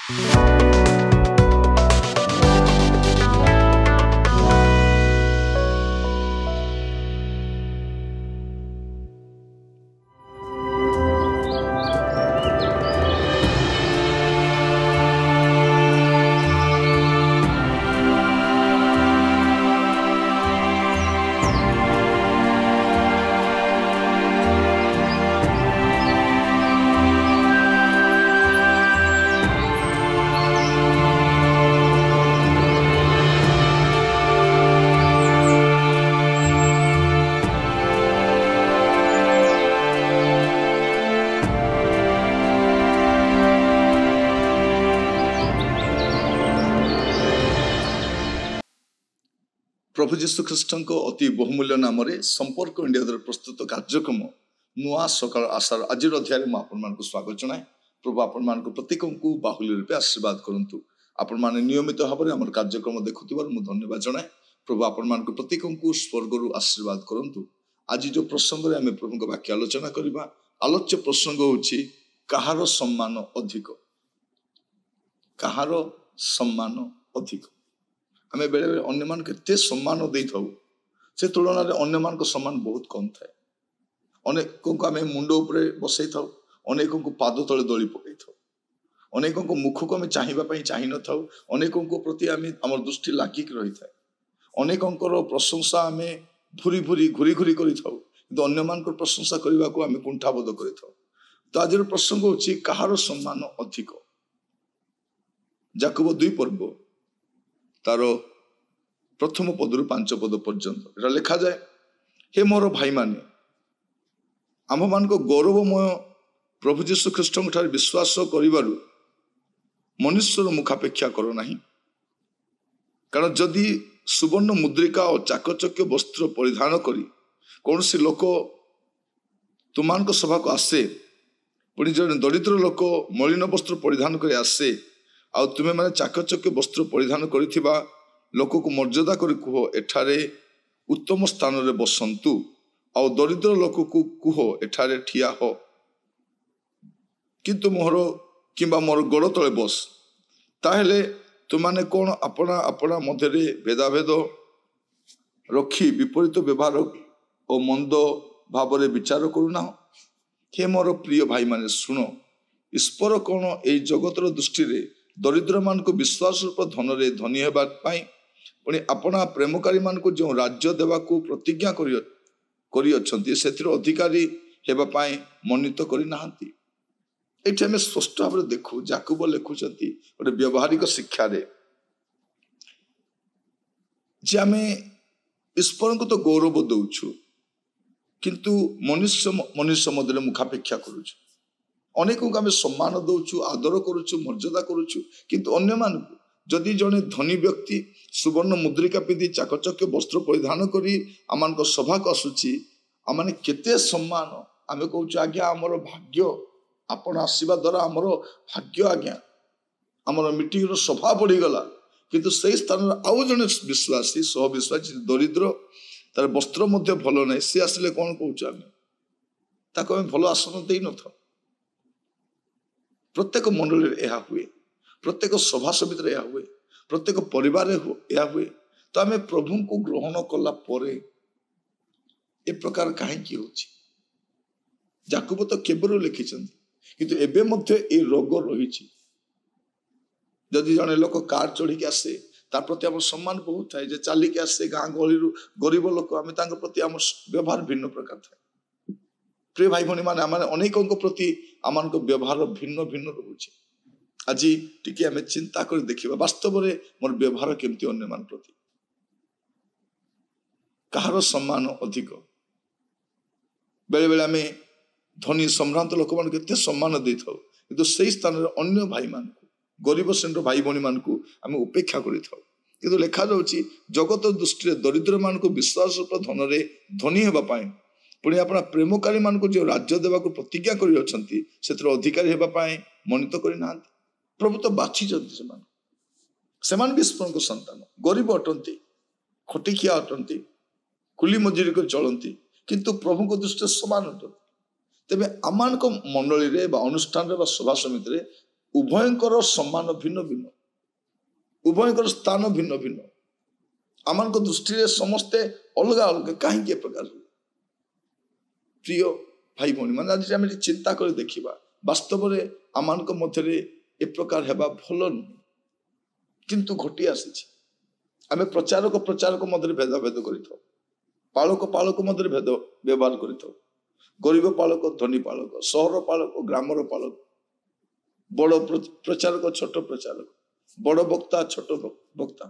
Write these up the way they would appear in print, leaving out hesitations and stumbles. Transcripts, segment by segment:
प्रभु जीशु ख्रीष्ट अति बहुमूल्य नाम संपर्क इंडिया द्वारा प्रस्तुत कार्यक्रम नुआ सकाल आशार आज अध्याय में आपण स्वागत जनाए। प्रभु आपण प्रत्येक को बाहुल्य रूपे आशीर्वाद करंतु। आपण माने नियमित भाव में आम कार्यक्रम देखुथिबार मु धन्यवाद जनाए। प्रभु आपण प्रत्येक को स्वर्गरु आशीर्वाद करंतु। आज जो प्रसंग आम प्रभु वाक्य आलोचना करबा, आलोच्य प्रसंग होछि कहार सम्मान अधिक। कहार सम्मान अधिक। आम बेले बेले अन्य मान के सम्मान दे था से तुलन में अन्य मान सम्मान बहुत कम थाए। अनेकों को आम मुंड उपरे बसई था, अनेकों को पाद तले दली पकई था, अनेकों को मुख को आम चाहिए चाह न था, अनेकों को प्रति आम दृष्टि लागिक रही था, अनेकों प्रशंसा आम भूरी भूरी घूरी घूरी करि था, किंतु अन्य मान प्रशंसा करने को आम कुंठाबोध करि था। तो आज प्रसंग होछि कहार सम्मान अधिक। याकूब 2 पर्व तार प्रथम पदरु 5 पद पर्यंत लिखा जाए, हे मोर भाई माने आम मान गौरवमय प्रभु जीशु ख्रीष्ट विश्वास करिबारु मनुष्यर मुखापेक्षा करो नहीं। कारण जदि सुवर्ण मुद्रिका और चाकचक्य वस्त्र परिधान करी कौन सी लोक तुमान सभा को आसे, पुणी जन दरिद्र लोक मलिन वस्त्र परिधान कर आसे, आ तुमे माने चाकचक्य वस्त्र परिधान करिथिबा लोक को मर्यादा करी कुह एठारे उत्तम स्थान रे बसंतु, आ दरिद्र लोक को कुह एठारे ठिया हो, किंतु मोहर किंबा मोर गोड़ तले बस। ताहेले तुमाने कौन अपना अपना मध्य भेदाभेद रखी विपरीत व्यवहार और मंद भाव विचार करूना। हे मोर प्रिय भाई माने शुण, ईश्वर कौन ए जगतर दृष्टि रे दरिद्र मान को विश्वास रूप धन रे धनी हेबा पाई पुणी अपना प्रेमकारी मान को जो राज्य देवा को प्रतिज्ञा करी अछंती सेतिर अधिकारी हेबा पाई मनित करि नाहंती। एठी हमें स्पष्ट भाव देखु याकूब लिखुचंती गोटे व्यवहारिक शिक्षा रे जे आमे ईश्वर को तो गौरव दउछु, किंतु मनुष्य मध्य मुखापेक्षा करूछु। अनेकों को आम सम्मान दौचु, आदर करुचु, मर्यादा करुचु, किंतु अन्य मान जदि जड़े धनी व्यक्ति सुवर्ण मुद्रिका पिंधि चाकचक्य वस्त्र परिधान करी आम सभा को आसुची, आम केते सम्मान आम कहूँ आज्ञा आमर भाग्य आपण आसवा द्वारा आमर भाग्य आज्ञा आमर मीटिंग सभा बढ़ीगला, किंतु से स्थान आउ जड़े विश्वासी सह विश्वासी दरिद्र तार वस्त्र मध्य भल ना, सी आसिले कौन कहूँ आम ताको आम भल आसन दे न था। प्रत्येक मंडली यह हुए, प्रत्येक सभा समिति यह हुए, प्रत्येक परिवार यह हुए। तो आम प्रभु को ग्रहण कला परे ए प्रकार कहीं होची। याकूब तो केवल लिखिछंती, किंतु एबे मध्य ए रोग रही। जदि जने लोक कार चढ़ी आसे तार प्रति आम सम्मान बहुत थाए, जे चलिक आसे गाँ गहली गरीब लोक आम प्रति आम व्यवहार भिन्न प्रकार थाए। प्रिय भाई भनी माने आमाने अनेकों प्रति आम व्यवहार भिन्न भिन्न रोचे। आज टिके आम चिंता कर देखिबा वास्तव में मोर व्यवहार केमती अन्य मान प्रति कहार सम्मान अधिक। बेले बेले आम धनी सम्भ्रांत लोक मान केते सम्मान दे थाउ, किंतु सेही स्थान रे अन्य भाई मान को गरीब श्रेणी भाई भनी मान को आम उपेक्षा करि थाउ। किंतु लेखा जाउची जगत दृष्टि दरिद्र मान को विश्वास रूप धन रे धनी हेबा पाए पुणी अपना प्रेमकारी मान को जो राज्य देवा को प्रतिज्ञा कर अधिकारी हेबा पाए मनित करना। प्रभु तो बाछी सेमान भी ईश्वर को संतान, गरीब अटंती, खटिकिया अटंती, कुली मजूरी कर चलती, किंतु प्रभु को दृष्टि समान अटंती। तेबे आमान को मंडली रे बा अनुष्ठान रे बा सभा समिति रे उभयंकर सम्मान भिन्न भिन्न उभयंकर स्थान भिन्न भिन्न आम दृष्टि समस्ते अलग अलग कहीं प्रकार प्रिय भाई भौणी मैंने आज आम चिंता कर देखा वास्तव में आम मध्य ए प्रकार है भल नुह किंतु घटी आसी आम प्रचारक प्रचारक मध्य भेदाभेद कर पालक पालक मध्य भेद व्यवहार कर गरीब पालक धनी पालक सहर पालक ग्रामर पालक बड़ प्रचारक छोट प्रचारक बड़ वक्ता छोट वक्ता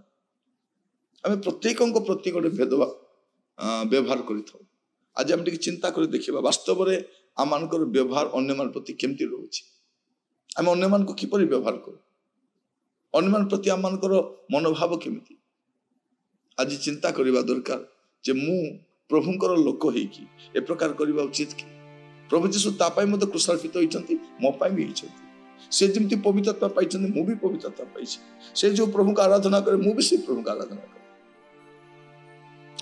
आम प्रत्येक प्रति गोटे भेद व्यवहार कर आज आम चिंता कर देखा वास्तव में आम व्यवहार अन्य मान प्रति केमती रोचे आम अन्य मान को किपरि व्यवहार करूँ अन्य मान प्रति आम मनोभाव केमिति आज चिंता करवा दरकार जे मु प्रभुंकर लोक होइकी ए प्रकार करवा उचित कि प्रभु जीशु तापाई मते क्रूसार्पित होइछंती मो पाई भी होइछंती से जमती पवित्रता पाइछंती मु भी पवित्रता पाइछि से जो प्रभु का आराधना करे मु भी से प्रभु का आराधना करे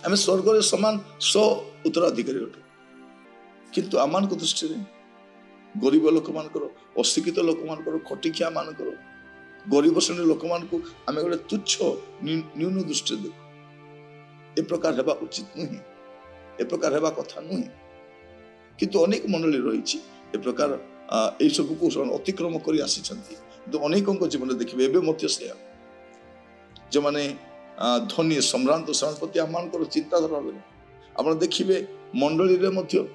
आमे स्वर्ग रे समान सो उत्तराधिकारी अटू किंतु आमान को दृष्टि रे गरीब लोक मानकर अशिक्षित लोक मानकर खटिखिया मानकर गरीब श्रेणी लोक मान को आमे गोटे तुच्छ न्यून दृष्टि देखु ए प्रकार हेबा उचित नुहे ए प्रकार हेबा कथा नुहे किंतु अनेक मंडली रही ए प्रकार ए सब को अतिक्रम कर आसी किंतु अनेक जीवन देखिए एवं मध्य से जो माने धनी सम्रांत सेनापति आम चिंताधारा अलग आप देखिए मंडली रे मध्य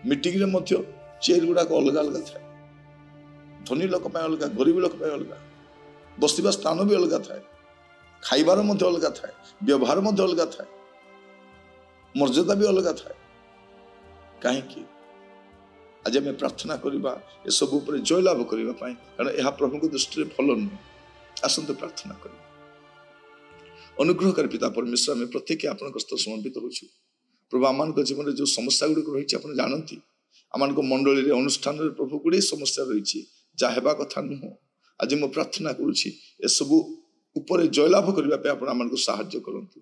मीटिंग रे मध्य चेयर गुड़ाक अलग अलग थाए धनी लोक अलग गरीब लोक अलग बसवा स्थान भी अलग थाए खाइबार मध्य अलग थाए व्यवहार मध्य अलग थाए मर्यादा भी अलग थाए कहीं आज आम प्रार्थना करवा ए सब जय लाभ करने कारण यह प्रभु दृष्टि भल नुहे आसतु प्रार्थना कर अनुग्रहकारी पिता परमेश्वर आम प्रत्येक आपण समर्पित हो प्रभु आम जीवन में जो समस्या गुड़िक रही जानती आम मंडली अनुष्ठान प्रभु गुड़े समस्या रही जहाँ कथा नुह आज मु प्रार्थना करुँची एसबू उपरे जयलाभ करने आम साहाय्य करतु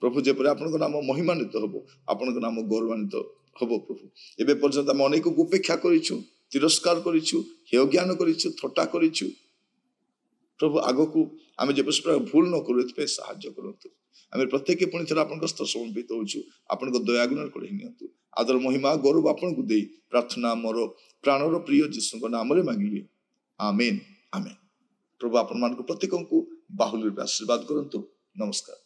प्रभु जेपरि आपण नाम महिमान्वित हम आपण नाम गौरवान्वित हम प्रभु एवं पर्यंत आम अनेक उपेक्षा करूँ तिरस्कार करूँ हेय ज्ञान करूँ थट्टा करूँ प्रभु आग को आम जो भूल न करूँ साहाय्य करतु आम प्रत्येक पुणी थे आप समर्पित होचु आपण दयागुण कड़े नियंतु आदर महिमा गौरव आपन को दे प्रार्थना मोर प्राणर प्रिय जीशु नाम मांगिली आमेन आमेन प्रभु आपण मान प्रत्येक को बाहुल्य आशीर्वाद करंतु नमस्कार।